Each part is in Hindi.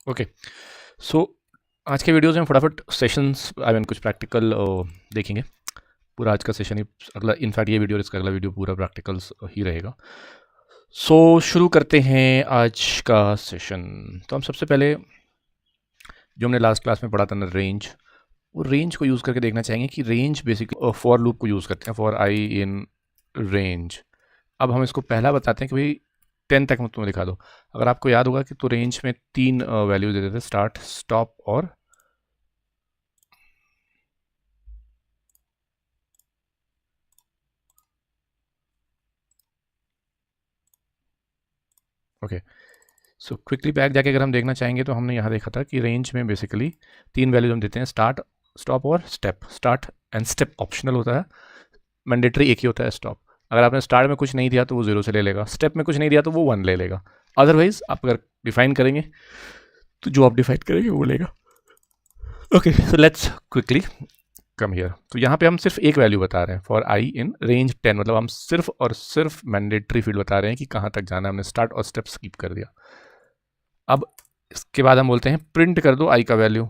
ओके, सो आज के वीडियोज़ में फटाफट सेशंस कुछ प्रैक्टिकल देखेंगे। पूरा आज का सेशन ही अगला, इनफैक्ट ये वीडियो और इसका अगला वीडियो पूरा प्रैक्टिकल्स ही रहेगा। सो शुरू करते हैं आज का सेशन। तो हम सबसे पहले जो हमने लास्ट क्लास में पढ़ा था ना, रेंज, वो रेंज को यूज़ करके देखना चाहेंगे कि रेंज बेसिकली फॉर लूप को यूज़ करते हैं, फॉर आई इन रेंज। अब हम इसको पहला बताते हैं कि भाई 10 तक तुम्हें दिखा दो। अगर आपको याद होगा कि तो रेंज में 3 वैल्यू देते थे, स्टार्ट, स्टॉप और ओके। सो क्विकली बैक जाके अगर हम देखना चाहेंगे तो हमने यहाँ देखा था कि रेंज में बेसिकली 3 वैल्यूज हम देते हैं, स्टार्ट, स्टॉप और step. Start and step optional होता है, मैंडेटरी एक ही होता है स्टॉप। अगर आपने स्टार्ट में कुछ नहीं दिया तो वो 0 से ले लेगा, स्टेप में कुछ नहीं दिया तो वो 1 ले लेगा। अदरवाइज आप अगर डिफाइन करेंगे तो जो आप डिफाइन करेंगे वो लेगा। Okay, so let's quickly come here. तो यहाँ पे हम सिर्फ एक वैल्यू बता रहे हैं, फॉर आई इन रेंज 10, मतलब हम सिर्फ और सिर्फ मैंडेटरी फील्ड बता रहे हैं कि कहाँ तक जाना है। हमने स्टार्ट और स्टेप स्किप कर दिया। अब इसके बाद हम बोलते हैं प्रिंट कर दो आई का वैल्यू।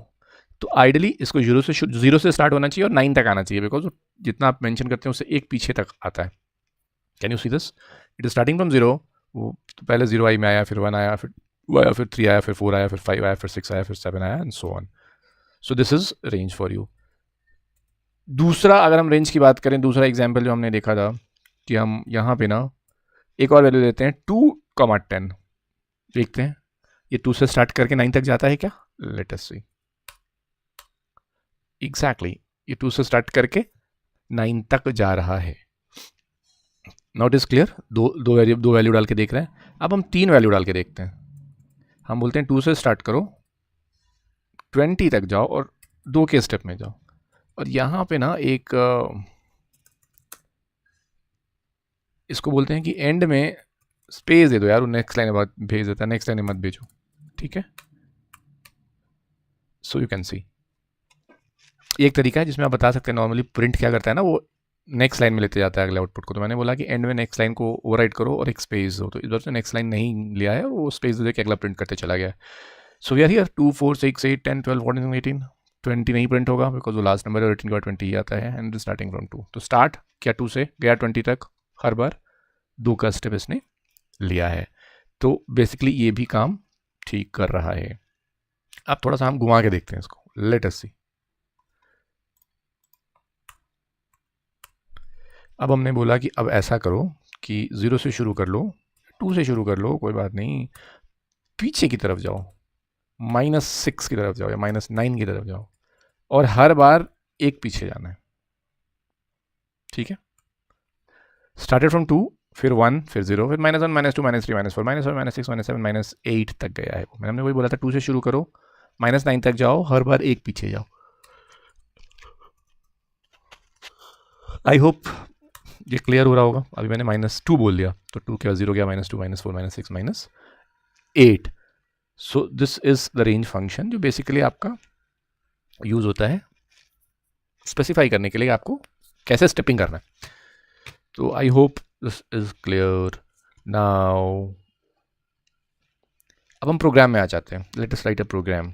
तो आइडली इसको जीरो से स्टार्ट होना चाहिए और 9 तक आना चाहिए, बिकॉज जितना आप मेंशन करते हैं उससे एक पीछे तक आता है। Can you see this? It is starting from 0। वो तो पहले 0 आई में आया, फिर 1 आया, फिर 2 आया, फिर 3 आया, फिर 4 आया, फिर 5 आया, फिर 6 आया, फिर 7 आया, and so on. So this is range for you. दूसरा, अगर हम रेंज की बात करें, दूसरा एग्जाम्पल जो हमने देखा था कि हम यहाँ पे ना एक और वैल्यू देते हैं 2,10। देखते हैं ये 2 से स्टार्ट करके 9 तक जाता है क्या? लेट अस सी। एग्जैक्टली, ये 2 से स्टार्ट करके 9 तक जा रहा है। Not is clear? दो वैल्यू डाल के देख रहे हैं। अब हम 3 वैल्यू डाल के देखते हैं। हम बोलते हैं 2 से स्टार्ट करो, 20 तक जाओ और 2 के स्टेप में जाओ। और यहाँ पे ना एक इसको बोलते हैं कि एंड में स्पेस दे दो यार, वो नेक्स्ट लाइन बाद भेज देता है, नेक्स्ट लाइन मत भेजो, ठीक है? सो यू कैन सी, एक तरीका है जिसमें आप बता सकते हैं नॉर्मली प्रिंट क्या करता है ना, वो नेक्स्ट लाइन में लेते जाता है अगले आउटपुट को। तो मैंने बोला कि एंड में नेक्स्ट लाइन को ओवरराइट करो और एक स्पेस दो। तो इस बार से नेक्स्ट लाइन नहीं लिया है, वो स्पेस दे के अगला प्रिंट करते चला गया है। सो वी आर हियर 2, 4, 6, 8, 10, 12, 14, 18, 20 नहीं प्रिंट होगा बिकॉज वो लास्ट नंबर है, 18 के बाद 20 ही आता है, एंड स्टार्टिंग फ्रॉम 2। तो स्टार्ट किया 2 से, गया 20 तक, हर बार 2 का स्टेप इसने लिया है। तो बेसिकली ये भी काम ठीक कर रहा है। अब थोड़ा सा हम घुमा के देखते हैं इसको, लेट अस सी। अब हमने बोला कि अब ऐसा करो कि 0 से शुरू कर लो, 2 से शुरू कर लो, कोई बात नहीं, पीछे की तरफ जाओ, -6 की तरफ जाओ या -9 की तरफ जाओ, और हर बार एक पीछे जाना है, ठीक है? स्टार्टेड फ्रॉम 2, फिर 1, फिर 0, फिर -1, -2, -3, -4, -5, -6, -7, -8 तक गया है वो। हमने वही बोला था, 2 से शुरू करो, -9 तक जाओ, हर बार एक पीछे जाओ। आई होप ये क्लियर हो रहा होगा। अभी मैंने -2 बोल दिया तो 2 के बाद 0 गया, -2, -4, -6, -8। सो this is the range function जो बेसिकली आपका यूज होता है स्पेसिफाई करने के लिए आपको कैसे स्टेपिंग करना है। तो I hope this is clear now. अब हम प्रोग्राम में आ जाते हैं। Let us right a programme.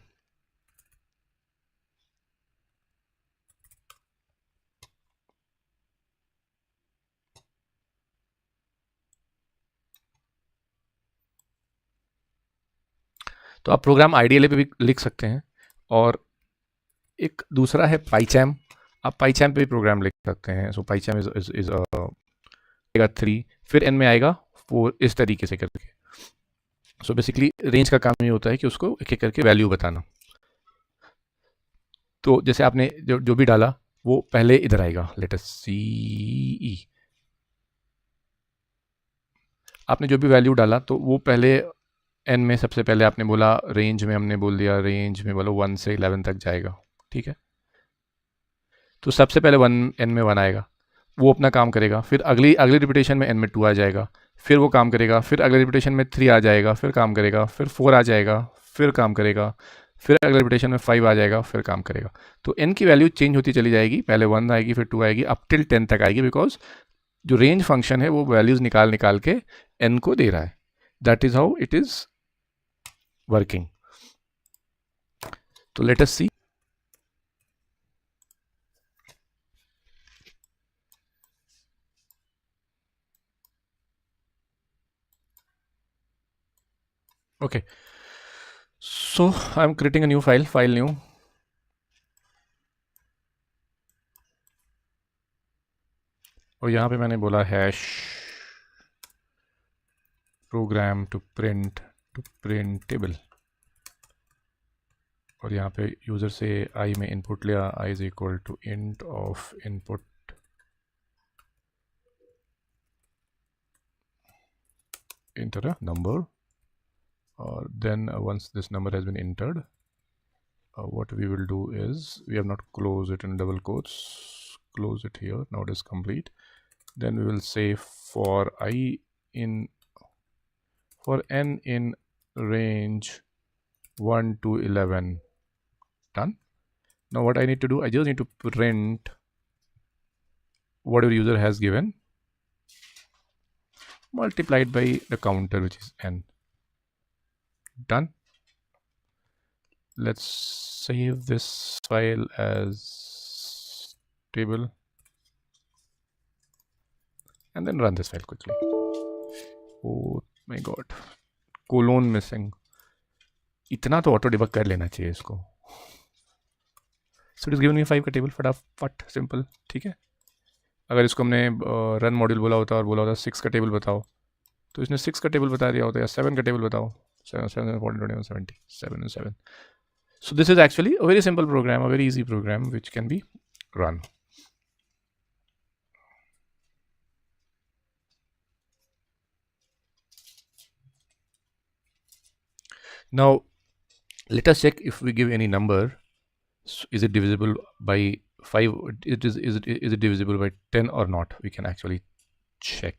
तो आप प्रोग्राम आईडीएल पे भी लिख सकते हैं, और एक दूसरा है पाइचैम। आप पाइचैम पे भी प्रोग्राम लिख सकते हैं। सो पाइचैम इज आएगा 3, फिर एन में आएगा 4, इस तरीके से करके। सो बेसिकली रेंज का काम ये होता है कि उसको एक एक करके वैल्यू बताना। तो जैसे आपने जो भी डाला वो पहले इधर आएगा, लेट अस सी। आपने जो भी वैल्यू डाला तो वो पहले एन में सबसे पहले आपने बोला, रेंज में हमने बोल दिया, रेंज में बोलो 1 से 11 तक जाएगा, ठीक है? तो सबसे पहले 1 एन में 1 आएगा, वो अपना काम करेगा, फिर अगली रिपीटेशन में एन में 2 आ जाएगा, फिर वो काम करेगा, फिर अगले रिपीटेशन में 3 आ जाएगा, फिर काम करेगा, फिर 4 आ जाएगा, फिर काम करेगा, फिर अगले रिपीटेशन में 5 आ जाएगा, फिर काम करेगा। तो एन की वैल्यू चेंज होती चली जाएगी, पहले 1 आएगी, फिर 2 आएगी, अप टिल 10 तक आएगी, बिकॉज जो रेंज फंक्शन है वो वैल्यूज निकाल के एन को दे रहा है। That is how it is working. तो let us see. Okay, so I'm creating a new file new, और यहाँ पे मैंने बोला hash program to print table, और यहाँ पे यूज़र से आई में इनपुट लिया, I is equal to int of input enter a number, or then once this number has been entered, what we will do is, we have not closed it in double quotes, close it here, now it is complete. Then we will say for n in range 1 to 11. Done. Now what I need to do, I just need to print whatever user has given multiplied by the counter, which is n. Done. Let's save this file as table and then run this file quickly. Oh my god, colon missing. इतना तो ऑटो डिबग कर लेना चाहिए इसको. So it is given me 5 का टेबल, फटाफट सिंपल. ठीक है, अगर इसको हमने रन मॉड्यूल बोला होता और बोला होता 6 का टेबल बताओ, तो इसने 6 का टेबल बता दिया होता, या 7 का टेबल बताओ. 7 7 14 70 7 and 7. So this is actually a very simple program, a very easy program which can be run. Now let us check if we give any number, is it divisible by 5, is it divisible by 10 or not. We can actually check.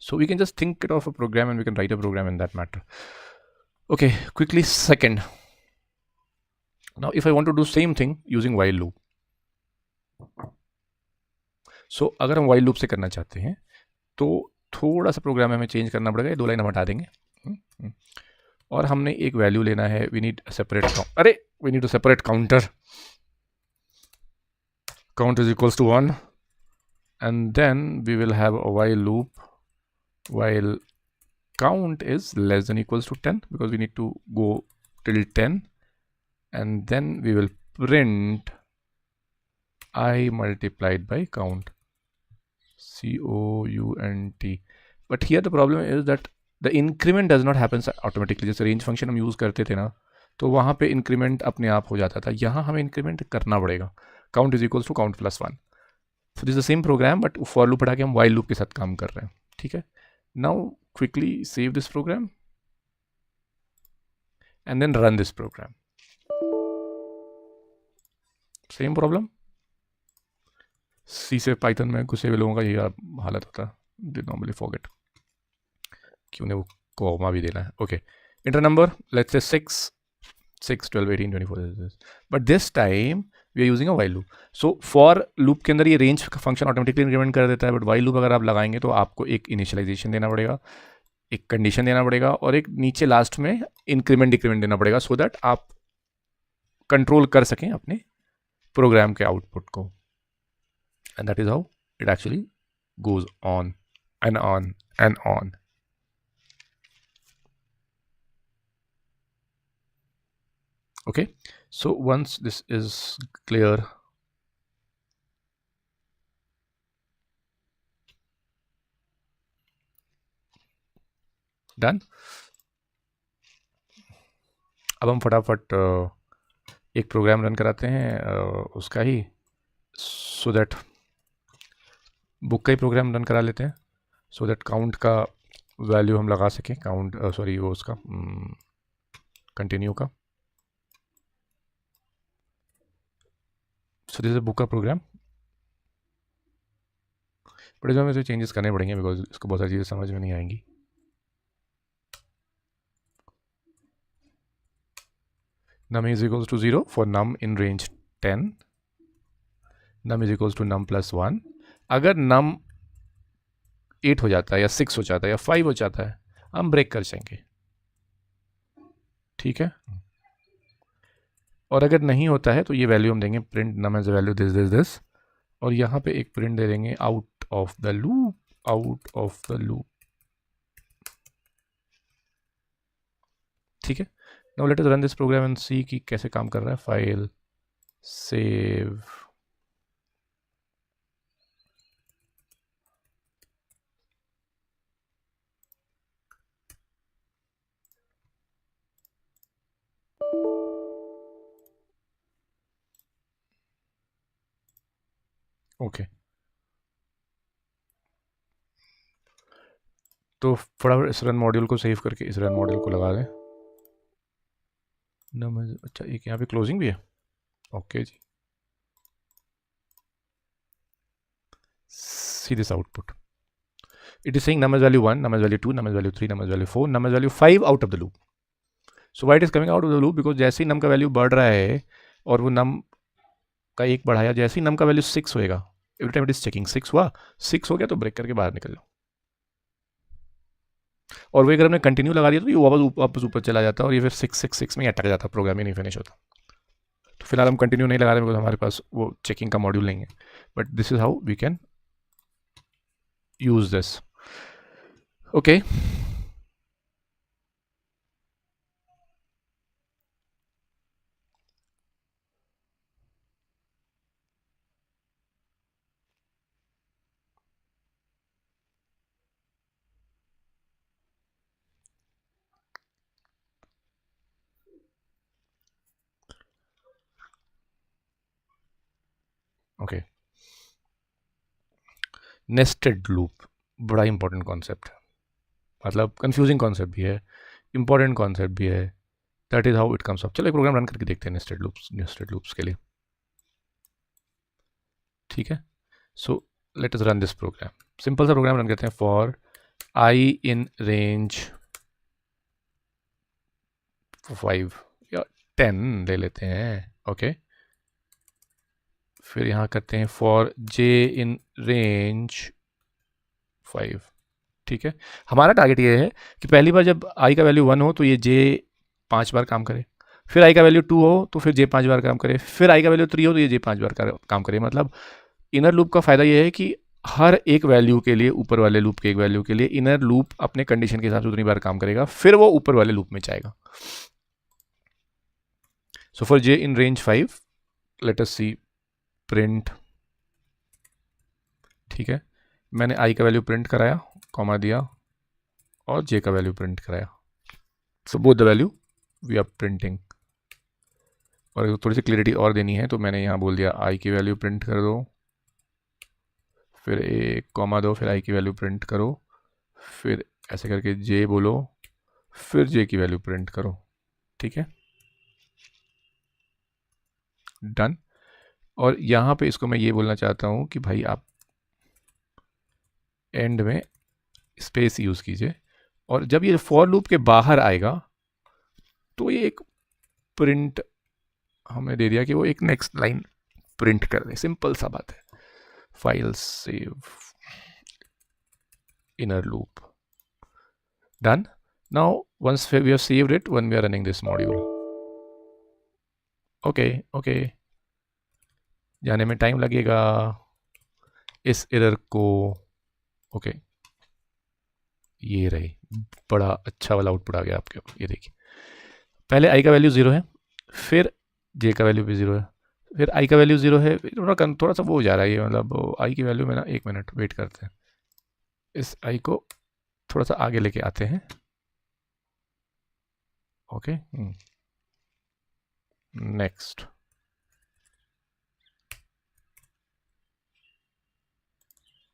So we can just think it of a program and we can write a program in that matter. Okay, quickly second. Now if I want to do same thing using while loop, so अगर हम while loop से करना चाहते हैं तो थोड़ा सा प्रोग्राम हमें चेंज करना पड़ेगा. 2 लाइन हम हटा देंगे, और हमने एक वैल्यू लेना है. We need separate we need to separate counter. Count is equals to 1, and then we will have a while loop while count is less than equals to 10, because we need to go till 10, and then we will print I multiplied by count, count. But here the problem is that the increment does not happen automatically. जैसे रेंज फंक्शन हम यूज़ करते थे ना, तो वहाँ पे इंक्रीमेंट अपने आप हो जाता था. यहाँ हमें इंक्रीमेंट करना पड़ेगा. Count is equals to count plus 1. So this the same program, but for loop हटा के हम वाइल लूप के साथ काम कर रहे हैं. ठीक है, now quickly save this program and then run this program. Same problem. C से पाइथन में घुसे हुए लोगों का ये हालत होता है. दे नॉर्मली फॉरगेट क्यों ने वो कॉमा भी देना है. Okay, inter number let's say 6 12 18 24, but this time we are using a while loop. So for loop के अंदर ये रेंज फंक्शन ऑटोमेटिकली इंक्रीमेंट कर देता है, बट वाइल लूप अगर आप लगाएंगे तो आपको एक इनिशियलाइजेशन देना पड़ेगा, एक कंडीशन देना पड़ेगा, और एक नीचे लास्ट में इंक्रीमेंट डिक्रीमेंट देना पड़ेगा, सो दैट आप कंट्रोल कर सकें अपने प्रोग्राम के आउटपुट को. And that is how it actually goes on and on and on. Okay, so once this is clear, done. अब हम फटाफट एक प्रोग्राम रन कराते हैं उसका ही, सो दैट बुक का ही प्रोग्राम रन करा लेते हैं, सो दैट काउंट का वैल्यू हम लगा सकें. काउंट सॉरी वो उसका कंटिन्यू का. सो दिस इज बुक का प्रोग्राम, बट इसमें हमें चेंजेस करने पड़ेंगे बिकॉज इसको बहुत सारी चीज़ें समझ में नहीं आएंगी. num is equals to 0 for num in range 10. num is equals to num plus 1. अगर num 8 हो जाता है या 6 हो जाता है या 5 हो जाता है, हम ब्रेक कर जाएंगे. ठीक है। और अगर नहीं होता है तो ये वैल्यू हम देंगे print num as value this this this, और यहाँ पे एक प्रिंट दे देंगे out of the loop, out of the loop. ठीक है। Now let us run this program and see कि कैसे काम कर रहा है। File, save, okay. तो फटाफट इस रन मॉड्यूल को सेव करके इस रन मॉड्यूल को लगा दें। अच्छा, एक यहाँ पे क्लोजिंग भी है। Okay ji, see this output. It is saying num is value 1, num is value 2, num is value 3, num is value 4, num is value 5 out of the loop. So why it is coming out of the loop? Because जैसे ही num का वैल्यू बढ़ रहा है और वो num का एक बढ़ाया, जैसे ही num का वैल्यू 6 होएगा, every time it is checking 6 हुआ, 6 हो गया तो ब्रेक करके बाहर निकल जाओ। और वही अगर हमने कंटिन्यू लगा दिया तो ये वापस ऊपर चला जाता है और ये फिर 666 में अटक जाता, प्रोग्राम ही नहीं फिनिश होता। तो फिलहाल हम कंटिन्यू नहीं लगा रहे बिकॉज हमारे पास वो चेकिंग का मॉड्यूल नहीं है, but this is how we can use this. Okay, okay. Nested loop बड़ा इंपॉर्टेंट कॉन्सेप्ट है, मतलब कंफ्यूजिंग कॉन्सेप्ट भी है, इंपॉर्टेंट कॉन्सेप्ट भी है। That is how it comes up. चलो एक प्रोग्राम रन करके देखते हैं नेस्टेड लूप्स के लिए। ठीक है, so let us run this program. Simple सा प्रोग्राम रन करते हैं। फॉर आई इन रेंज 5 या 10 ले लेते हैं। ओके, फिर यहाँ करते हैं फॉर जे इन रेंज 5। ठीक है, हमारा टारगेट ये है कि पहली बार जब आई का वैल्यू 1 हो तो ये जे 5 बार काम करे, फिर आई का वैल्यू 2 हो तो फिर जे 5 बार काम करे, फिर आई का वैल्यू 3 हो तो ये जे 5 बार काम करे। मतलब इनर लूप का फ़ायदा ये है कि हर एक वैल्यू के लिए, ऊपर वाले लूप के एक वैल्यू के लिए इनर लूप अपने कंडीशन के हिसाब से उतनी बार काम करेगा, फिर वो ऊपर वाले लूप में जाएगा। So for J in range 5 let us see print. ठीक है, मैंने आई का वैल्यू प्रिंट कराया, कॉमा दिया और जे का वैल्यू प्रिंट कराया। So both the value we are printing. और थोड़ी सी क्लियरिटी और देनी है तो मैंने यहाँ बोल दिया आई की वैल्यू प्रिंट कर दो, फिर एक कॉमा दो, फिर आई की वैल्यू प्रिंट करो, फिर ऐसे करके जे बोलो, फिर जे की वैल्यू प्रिंट करो। ठीक है, डन। और यहाँ पे इसको मैं ये बोलना चाहता हूँ कि भाई आप एंड में स्पेस यूज़ कीजिए, और जब ये फॉर लूप के बाहर आएगा तो ये एक प्रिंट हमें दे दिया कि वो एक नेक्स्ट लाइन प्रिंट कर दे। सिंपल सा बात है। File, save, inner loop, done. Now once we have saved it, when we are running this module, okay, जाने में टाइम लगेगा इस एरर को। ओके, ये रही, बड़ा अच्छा वाला आउटपुट आ गया आपके। ये देखिए, पहले आई का वैल्यू 0 है, फिर जे का वैल्यू भी 0 है, फिर आई का वैल्यू 0 है, थोड़ा सा वो हो जा रहा है ये, मतलब आई की वैल्यू में ना, 1 मिनट वेट करते हैं, इस आई को थोड़ा सा आगे लेके आते हैं। Okay, next.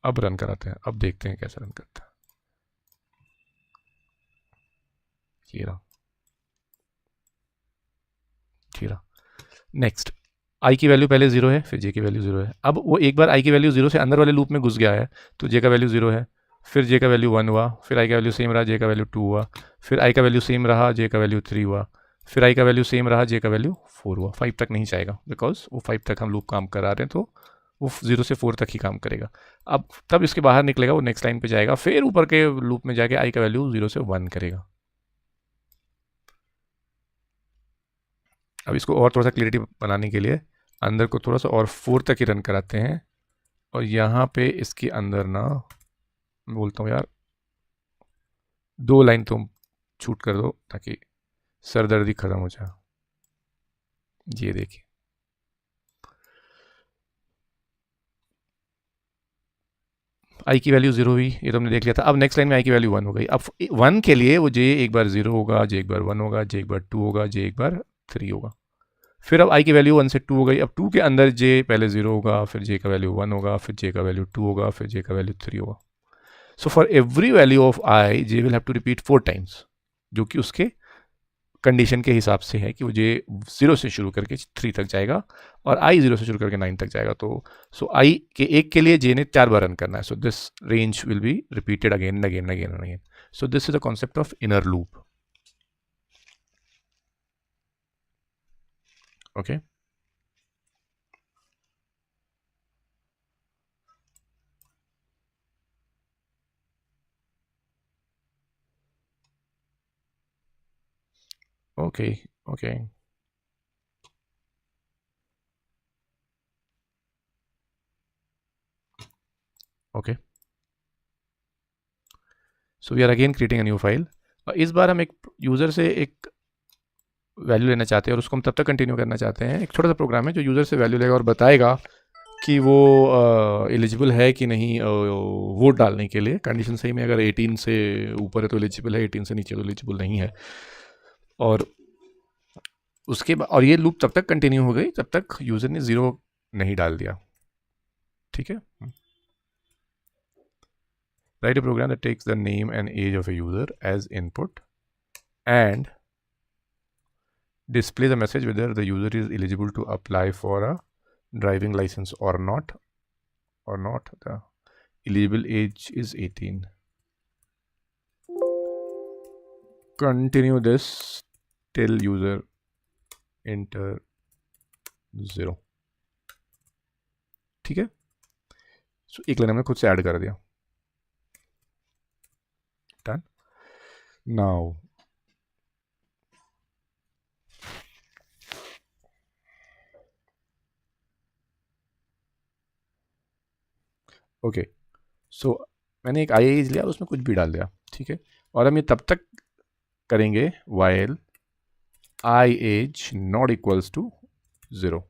अब रन कराते हैं, अब देखते हैं कैसे रन करता है। ये रहा, नेक्स्ट। आई की वैल्यू पहले 0 है, फिर जे की वैल्यू 0 है। अब वो एक बार आई की वैल्यू 0 से अंदर वाले लूप में घुस गया है तो जे का वैल्यू 0 है, फिर जे का वैल्यू 1 हुआ, फिर आई का वैल्यू सेम रहा, जे का वैल्यू 2 हुआ, फिर आई का वैल्यू सेम रहा, जे का वैल्यू 3 हुआ, फिर आई का वैल्यू सेम रहा, जे का वैल्यू 4 हुआ। 5 तक नहीं जाएगा बिकॉज वो 5 तक हम लूप काम करा रहे हैं, तो वो 0 से 4 तक ही काम करेगा। अब तब इसके बाहर निकलेगा, वो नेक्स्ट लाइन पे जाएगा, फिर ऊपर के लूप में जाके आई का वैल्यू 0 से 1 करेगा। अब इसको और थोड़ा सा क्लियरिटी बनाने के लिए अंदर को थोड़ा सा और 4 तक ही रन कराते हैं, और यहाँ पे इसके अंदर ना मैं बोलता हूँ यार 2 लाइन तुम छूट कर दो ताकि सरदर्दी ख़त्म हो जाए। ये देखिए, आई की वैल्यू 0 हुई, ये तो हमने देख लिया था। अब नेक्स्ट लाइन में आई की वैल्यू 1 हो गई। अब 1 के लिए वो जे एक बार 0 होगा, जे एक बार 1 होगा, जे एक बार 2 होगा, जे एक बार 3 होगा। फिर अब आई की वैल्यू 1 से 2 हो गई। अब 2 के अंदर जे पहले 0 होगा, फिर जे का वैल्यू 1 होगा, फिर जे का वैल्यू 2 होगा, फिर जे का वैल्यू 3 होगा। So for every value of I J will have to repeat 4 times, जो कि उसके कंडीशन के हिसाब से है कि वो जे 0 से शुरू करके 3 तक जाएगा और आई 0 से शुरू करके 9 तक जाएगा। तो सो आई के एक के लिए जे ने 4 बार रन करना है। So this range will be repeated again and again and again and again. So this is the concept of inner loop. Okay, okay, okay, okay. So we are again creating a new file, और इस बार हम एक यूज़र से एक वैल्यू लेना चाहते हैं और उसको हम तब तक कंटिन्यू करना चाहते हैं। एक छोटा सा प्रोग्राम है जो यूज़र से वैल्यू लेगा और बताएगा कि वो एलिजिबल है कि नहीं वोट डालने के लिए। कंडीशन सही में अगर 18 से ऊपर है तो एलिजिबल है, 18 से नीचे तो एलिजिबल नहीं है। और उसके बाद, और ये लूप तब तक कंटिन्यू हो गई जब तक यूज़र ने 0 नहीं डाल दिया। ठीक है। Write a program that takes the name and age of a user age input and display the message whether the user is eligible to apply for a driving license or not. The eligible age is 18. Continue this till user enter 0. ठीक है। सो एक लाइन हमने खुद से ऐड कर दिया। डन। नाउ ओके, सो मैंने एक आई एज लिया और उसमें कुछ भी डाल दिया। ठीक है, और हम ये तब तक करेंगे while I age not equals to 0।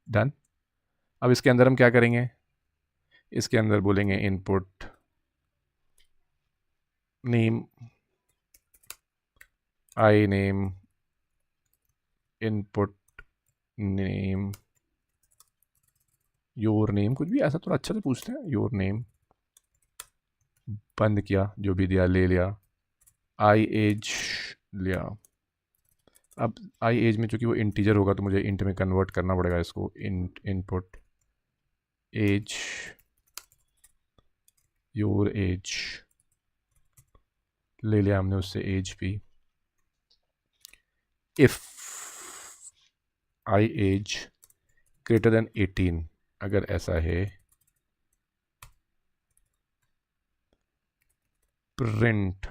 Done. अब इसके अंदर हम क्या करेंगे, इसके अंदर बोलेंगे input name, I name, input name, your name, कुछ भी ऐसा थोड़ा अच्छा से पूछते हैं। योर नेम बंद किया, जो भी दिया ले लिया, आई एज लिया। अब आई एज में चूंकि वो इंटीजर होगा तो मुझे इंट में कन्वर्ट करना पड़ेगा इसको। Int input age, your age ले लिया हमने उससे एज भी। If I age greater than 18, अगर ऐसा है, print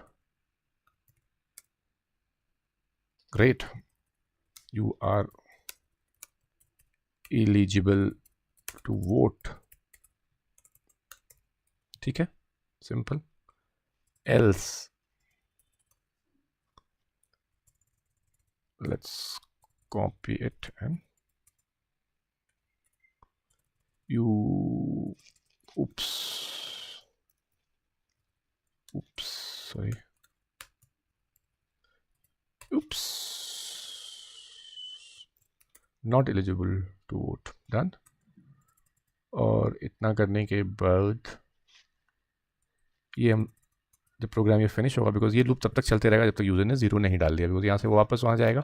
great you are eligible to vote. ठीक है, simple. Else let's copy it and you oops sorry, oops, not eligible to vote। Done. और इतना करने के बाद ये हम जब प्रोग्राम ये फिनिश होगा, बिकॉज ये लूप तब तक चलते रहेगा जब तक यूज़र ने 0 नहीं डाल दिया, बिकॉज यहाँ से वो वापस वहाँ जाएगा।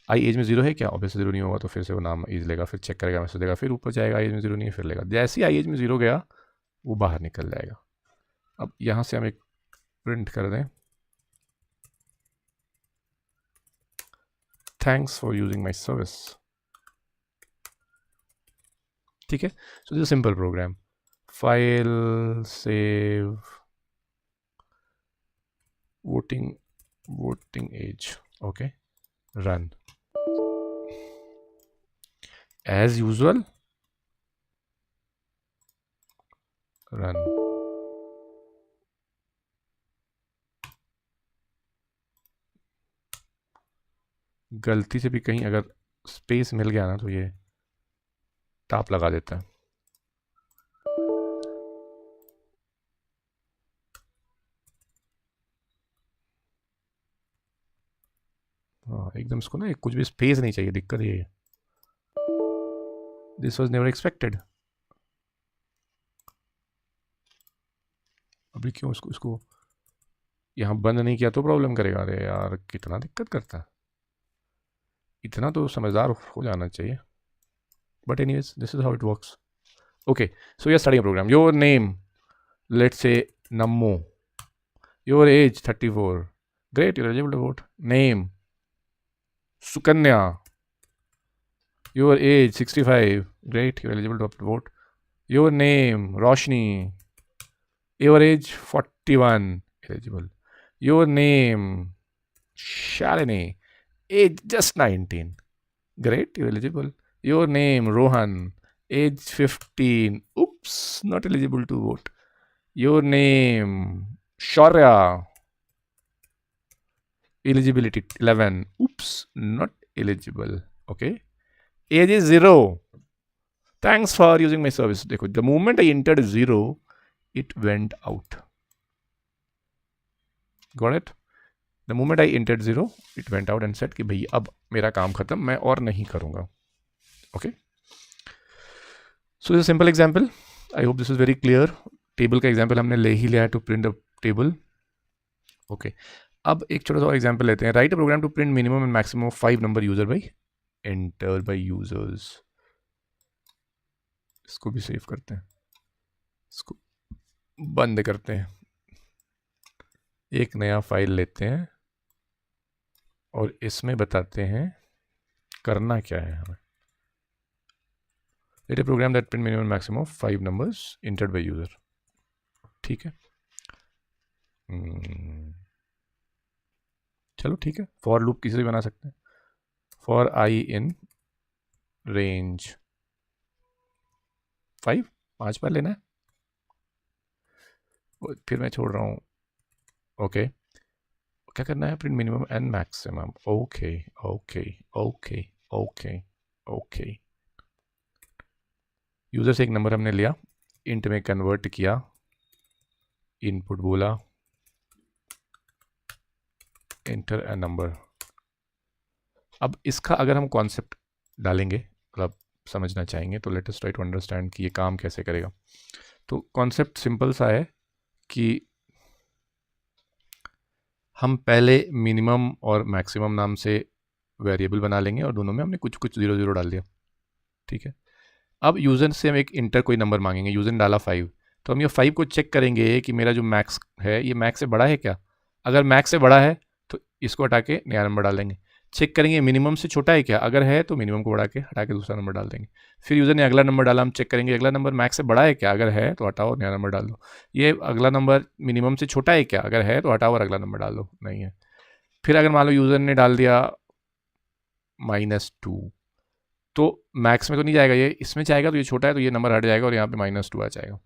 आई एज में 0 है क्या, ऑब्वियसली 0 नहीं होगा, तो फिर से वो नाम एज लेगा, फिर चेक करेगा, मैसेज देगा, फिर ऊपर जाएगा, आई एज में 0 नहीं है, फिर लेगा। जैसे ही आई एज में 0 गया वो बाहर निकल जाएगा। अब यहाँ से हम एक प्रिंट कर दें, thanks for using my service. ठीक है, so this simple program. File save voting age, okay. Run as usual, run. गलती से भी कहीं अगर स्पेस मिल गया ना तो ये टाप लगा देता है। हाँ एकदम इसको ना कुछ भी स्पेस नहीं चाहिए, दिक्कत ये है। This was never expected. अभी क्यों इसको यहाँ बंद नहीं किया तो प्रॉब्लम करेगा? अरे यार कितना दिक्कत करता है, इतना तो समझदार हो जाना चाहिए। But anyways this is how it works. Okay, so we are starting program. Your name, let's say Nammo. Your age 34. Great, you're eligible to vote. Name Sukanya. Your age 65. Great, you're eligible to vote. Your name Roshni. Your age 41. Eligible. Your name Shalini. Age just 19. Great, you're eligible. Your name Rohan. Age 15. Oops, not eligible to vote. Your name Shaurya. Eligibility 11. Oops, not eligible. Okay. Age is 0. Thanks for using my service. देखो, the moment I entered 0, it went out. Got it? The moment I entered 0, it went out and said कि भाई अब मेरा काम खत्म, मैं और नहीं करूँगा. Okay. So this is a simple example. I hope this is very clear. Table का एग्जाम्पल हमने ले ही लिया है to print a table. Okay, अब एक छोटा सा और एग्जाम्पल लेते हैं. Write a program to print minimum and maximum 5 number user by enter by users. इसको भी सेव करते हैं, इसको बंद करते हैं, एक नया फाइल लेते हैं और इसमें बताते हैं करना क्या है हमें. Let a program that print minimum and maximum of 5 numbers entered by user. ठीक है, चलो ठीक है. फॉर लूप किसी से बना सकते हैं. फॉर आई इन रेंज 5 बार लेना है, फिर मैं छोड़ रहा हूँ. ओके, क्या करना है? Print minimum and maximum. Okay okay okay okay okay. User से एक नंबर हमने लिया, इंट में कन्वर्ट किया, इनपुट बोला, एंटर ए नंबर. अब इसका अगर हम कॉन्सेप्ट डालेंगे, मतलब समझना चाहेंगे, तो let us try to understand कि ये काम कैसे करेगा. तो कॉन्सेप्ट सिंपल सा है कि हम पहले मिनिमम और मैक्सिमम नाम से वेरिएबल बना लेंगे और दोनों में हमने कुछ कुछ 0 0 डाल दिया. ठीक है, अब यूज़र से हम एक इंटर कोई नंबर मांगेंगे. यूज़र ने डाला 5, तो हम ये 5 को चेक करेंगे कि मेरा जो मैक्स है ये मैक्स से बड़ा है क्या. अगर मैक्स से बड़ा है तो इसको हटा के नया नंबर डाल देंगे. चेक करेंगे मिनिमम से छोटा है क्या, अगर है तो मिनिमम को बढ़ा के हटा के दूसरा नंबर डाल देंगे. फिर यूज़र ने अगला नंबर डाला, हम चेक करेंगे अगला नंबर मैक्स से बड़ा है क्या, अगर है तो हटाओ नया नंबर डाल दो. ये अगला नंबर मिनिमम से छोटा है क्या, अगर है तो हटाओ और अगला नंबर डाल दो, नहीं है. फिर अगर मान लो यूज़र ने डाल दिया -2, तो मैक्स में तो नहीं जाएगा, ये इसमें जाएगा, तो ये छोटा है तो ये नंबर हट जाएगा और यहाँ पे -2 आ जाएगा.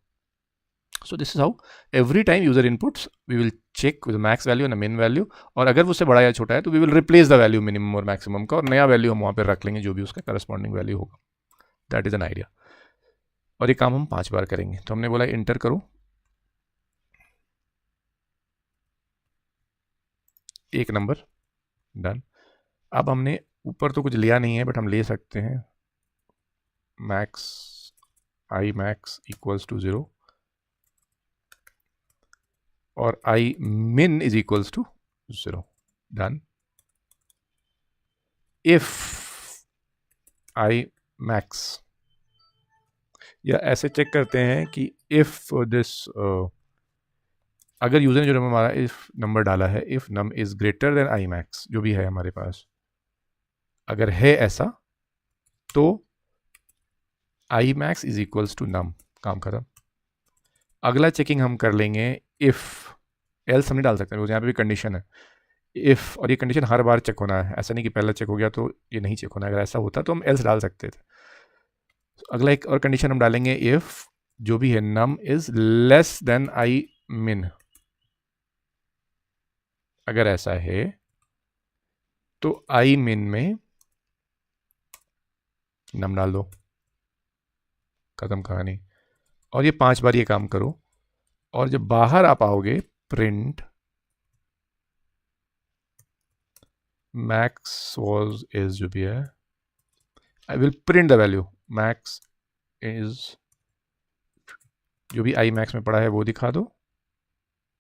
So this is how every time user inputs we will check with max value and min value, और अगर वो उससे बड़ा या छोटा है तो we will replace the value minimum और मैक्सिमम का, और नया वैल्यू हम वहाँ पर रख लेंगे जो भी उसका करस्पॉन्डिंग वैल्यू होगा. That is an idea. और ये काम हम 5 बार करेंगे. तो हमने बोला इंटर करो, एक नंबर, डन. अब हमने ऊपर तो कुछ लिया नहीं है, बट हम ले सकते हैं max I max equals to 0 और I min is equals to 0. Done. If I max, या ऐसे चेक करते हैं कि इफ दिस, अगर यूजर ने जो नंबर हमारा इफ नंबर डाला है, if num is greater than I max, जो भी है हमारे पास, अगर है ऐसा तो I max is equals to num, काम खत्म. अगला चेकिंग हम कर लेंगे इफ, एल्स हम नहीं डाल सकते, यहाँ पे भी कंडीशन है. इफ़, और ये कंडीशन हर बार चेक होना है, ऐसा नहीं कि पहला चेक हो गया तो ये नहीं चेक होना। अगर ऐसा होता तो हम एल्स डाल सकते थे। अगला एक और कंडीशन हम डालेंगे, इफ़ जो भी है नम इज़ लेस देन आई मिन। अगर ऐसा है तो आई मिन में नम डाल दो, खत्म कहानी। और ये 5 बार ये काम करो, और जब बाहर आप आओगे प्रिंट मैक्स वॉज इज जो भी है, I will print the value max is, जो भी आई मैक्स में पड़ा है वो दिखा दो,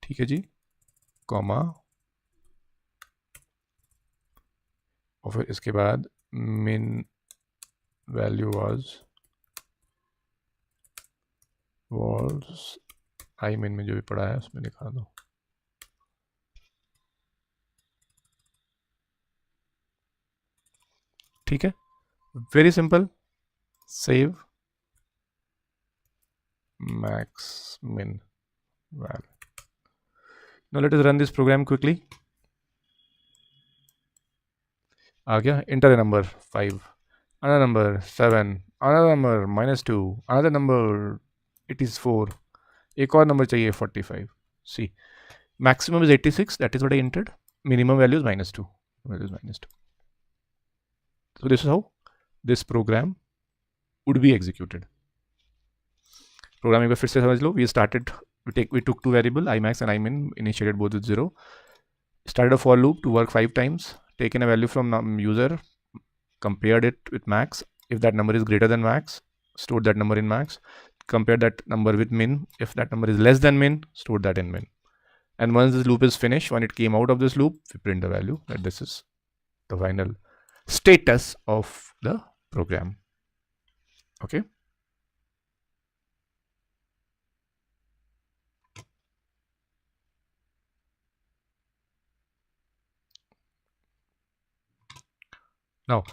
ठीक है जी, कॉमा, और फिर इसके बाद मिन वैल्यू वॉज आई मिन में जो भी पड़ा है उसमें दिखा दो। ठीक है, very simple. Save max min val. Now let us run this program quickly. आ गया, enter a number 5, another number 7, another number -2, another number it is 4, एक और नंबर चाहिए 45. See, maximum is 86, that is what I entered. Minimum value is -2. So this is how this program would be executed. Program एक बार फिर से समझ लो. We took two variable imax and imin, initiated both with 0, started a for loop to work 5 times, taken a value from user, compared it with max. If that number is greater than max, stored that number in max, compared that number with min. If that number is less than min, stored that in min. And once this loop is finished, when it came out of this loop, we print the value that this is the final status of the program. Okay. Now,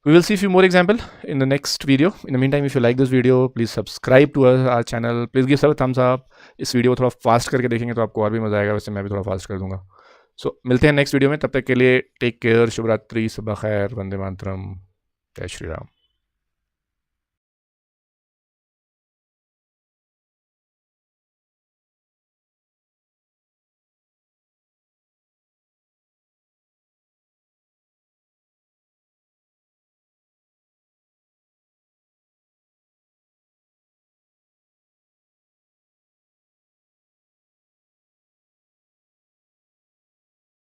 we will see a few more examples in the next video. In the meantime, if you like this video, please subscribe to our channel. Please give us a thumbs up. इस वीडियो को थोड़ा फास्ट करके देखेंगे तो आपको और भी मजा आएगा, वैसे मैं भी थोड़ा फास्ट कर दूंगा. सो मिलते हैं नेक्स्ट वीडियो में, तब तक के लिए टेक केयर, शुभ रात्रि, सुबह खैर, वंदे मातरम, जय श्री राम.